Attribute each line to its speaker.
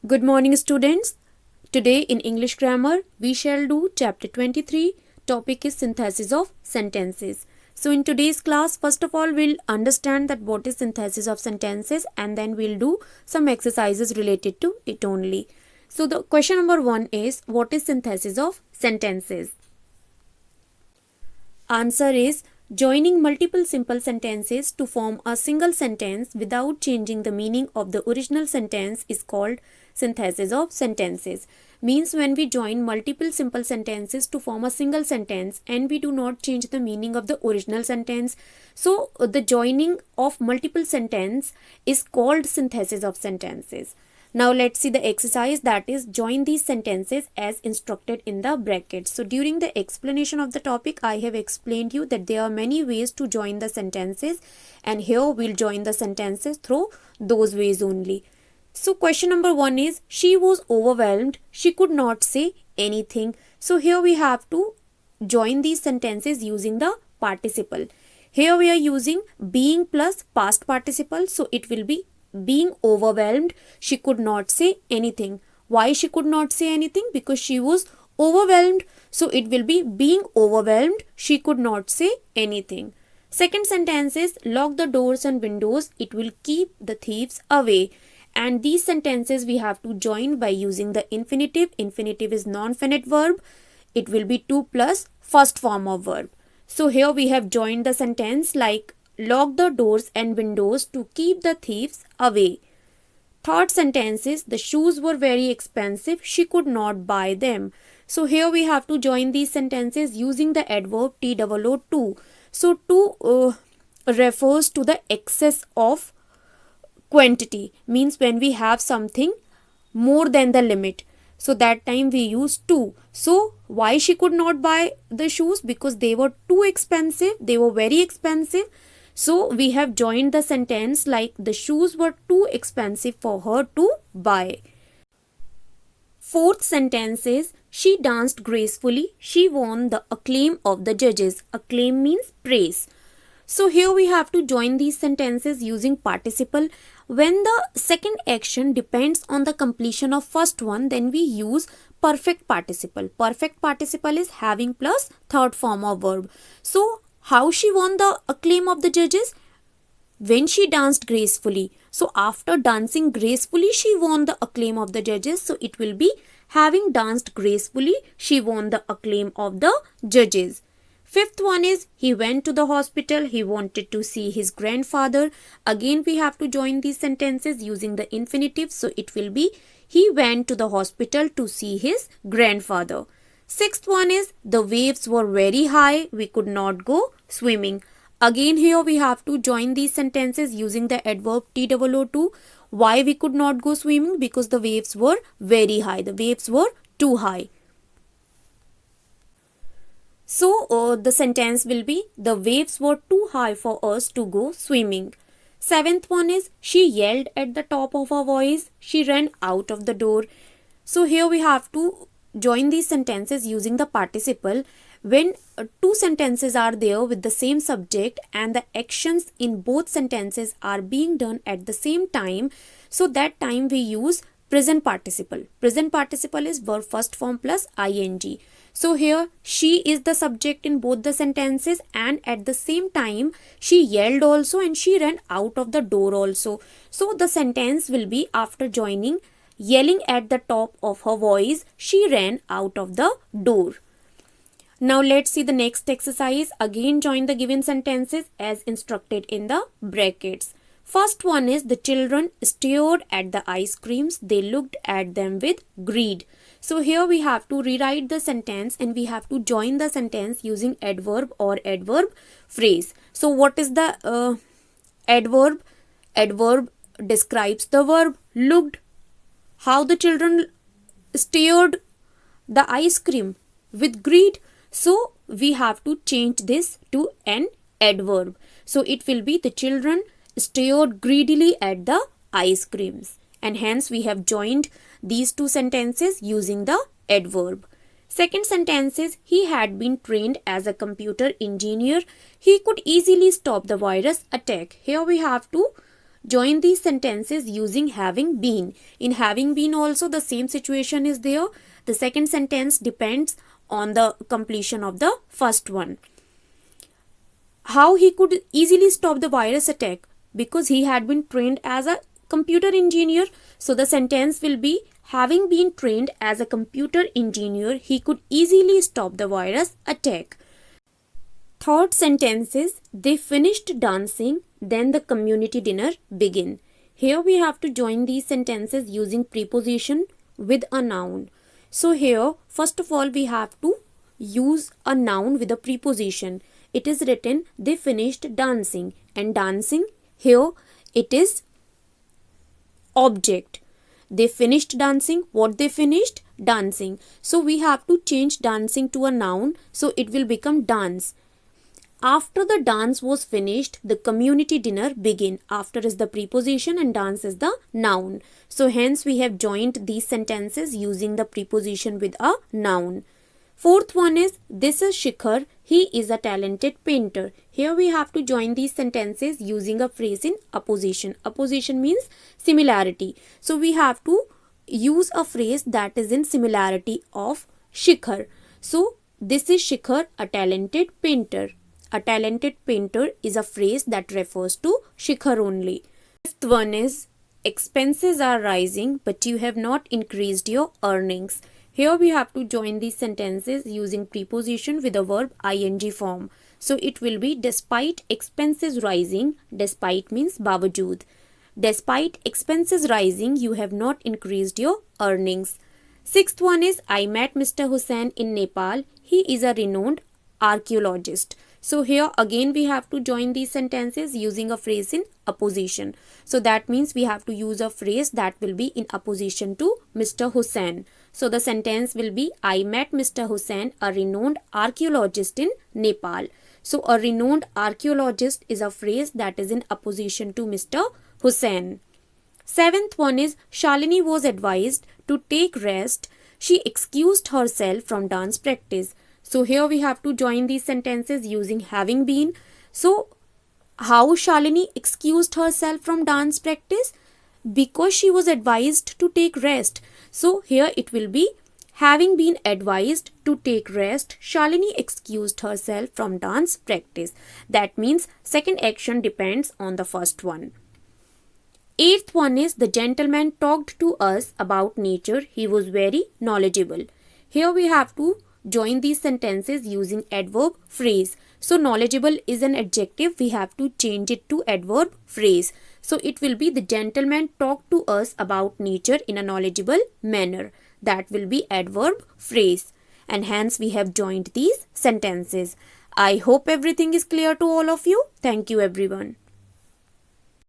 Speaker 1: Good morning, students. Today in English grammar, we shall do chapter 23. Topic is synthesis of sentences. So in today's class, first of all, we'll understand that what is synthesis of sentences, and then we'll do some exercises related to it only. So the question number 1 is, what is synthesis of sentences? Answer is, joining multiple simple sentences to form a single sentence without changing the meaning of the original sentence is called synthesis of sentences. Means when we join multiple simple sentences to form a single sentence and we do not change the meaning of the original sentence. So the joining of multiple sentences is called synthesis of sentences. Now let's see the exercise, that is join these sentences as instructed in the brackets. So during the explanation of the topic, I have explained you that there are many ways to join the sentences, and here we'll join the sentences through those ways only. So question number 1 is, she was overwhelmed, she could not say anything. So here we have to join these sentences using the participle. Here we are using being plus past participle, so it will be being overwhelmed, she could not say anything. Why she could not say anything? Because she was overwhelmed. So it will be being overwhelmed, she could not say anything. Second sentence is, lock the doors and windows, it will keep the thieves away. And these sentences we have to join by using the infinitive. Infinitive is non-finite verb. It will be to plus first form of verb. So here we have joined the sentence like lock the doors and windows to keep the thieves away. Third sentence is, the shoes were very expensive, she could not buy them. So here we have to join these sentences using the adverb to. So to refers to the excess of quantity, means when we have something more than the limit. So that time we use to. So why she could not buy the shoes? Because they were too expensive, they were very expensive. So we have joined the sentence like the shoes were too expensive for her to buy. Fourth sentence is, she danced gracefully, she won the acclaim of the judges. Acclaim means praise. So here we have to join these sentences using participle. When the second action depends on the completion of first one, then we use perfect participle. Perfect participle is having plus third form of verb. So how she won the acclaim of the judges? When she danced gracefully. So after dancing gracefully, she won the acclaim of the judges. So it will be having danced gracefully, she won the acclaim of the judges. Fifth one is, he went to the hospital, he wanted to see his grandfather. Again we have to join these sentences using the infinitive. So it will be, he went to the hospital to see his grandfather. Sixth one is, the waves were very high, we could not go swimming. Again here we have to join these sentences using the adverb to. Why we could not go swimming? Because the waves were very high, the waves were too high. So the sentence will be, the waves were too high for us to go swimming. Seventh one is, she yelled at the top of her voice, she ran out of the door. So here we have to join these sentences using the participle. When two sentences are there with the same subject and the actions in both sentences are being done at the same time, so that time we use present participle. Present participle is verb first form plus ing. So here she is the subject in both the sentences, and at the same time she yelled also and she ran out of the door also. So the sentence will be, after joining yelling at the top of her voice, she ran out of the door. Now let's see the next exercise. Again join the given sentences as instructed in the brackets. First one is, the children stared at the ice creams, they looked at them with greed. So here we have to rewrite the sentence and we have to join the sentence using adverb or adverb phrase. So what is the adverb? Adverb describes the verb looked. How the children stared the ice cream? With greed. So we have to change this to an adverb. So it will be, the children stared greedily at the ice creams. And hence we have joined these two sentences using the adverb. Second sentence is, he had been trained as a computer engineer. He could easily stop the virus attack. Here we have to join these sentences using having been. In having been also the same situation is there. The second sentence depends on the completion of the first one. How he could easily stop the virus attack? Because he had been trained as a computer engineer. So the sentence will be, having been trained as a computer engineer, he could easily stop the virus attack. Third sentence is, they finished dancing, then the community dinner began. Here we have to join these sentences using preposition with a noun. So here, first of all, we have to use a noun with a preposition. It is written, they finished dancing, and dancing, here it is object. They finished dancing. What they finished? Dancing. So we have to change dancing to a noun. So it will become dance. After the dance was finished, the community dinner began. After is the preposition and dance is the noun. So hence we have joined these sentences using the preposition with a noun. Fourth one is, this is Shikhar. He is a talented painter. Here we have to join these sentences using a phrase in apposition. Apposition means similarity. So we have to use a phrase that is in similarity of Shikhar. So this is Shikhar, a talented painter. A talented painter is a phrase that refers to Shikhar only. Fifth one is, expenses are rising but you have not increased your earnings. Here we have to join these sentences using preposition with the verb ing form. So it will be, despite expenses rising. Despite means bawajood. Despite expenses rising, you have not increased your earnings. Sixth one is, I met Mr. Hussain in Nepal. He is a renowned archaeologist. So here again we have to join these sentences using a phrase in apposition. So that means we have to use a phrase that will be in opposition to Mr. Hussain. So the sentence will be, I met Mr. Hussain, a renowned archaeologist in Nepal. So a renowned archaeologist is a phrase that is in opposition to Mr. Hussain. Seventh one is, Shalini was advised to take rest. She excused herself from dance practice. So here we have to join these sentences using having been. So how Shalini excused herself from dance practice? Because she was advised to take rest. So here it will be, having been advised to take rest, Shalini excused herself from dance practice. That means second action depends on the first one. Eighth one is, the gentleman talked to us about nature. He was very knowledgeable. Here we have to join these sentences using adverb phrase. So knowledgeable is an adjective. We have to change it to adverb phrase. So it will be, the gentleman talked to us about nature in a knowledgeable manner. That will be adverb phrase. And hence we have joined these sentences. I hope everything is clear to all of you. Thank you everyone.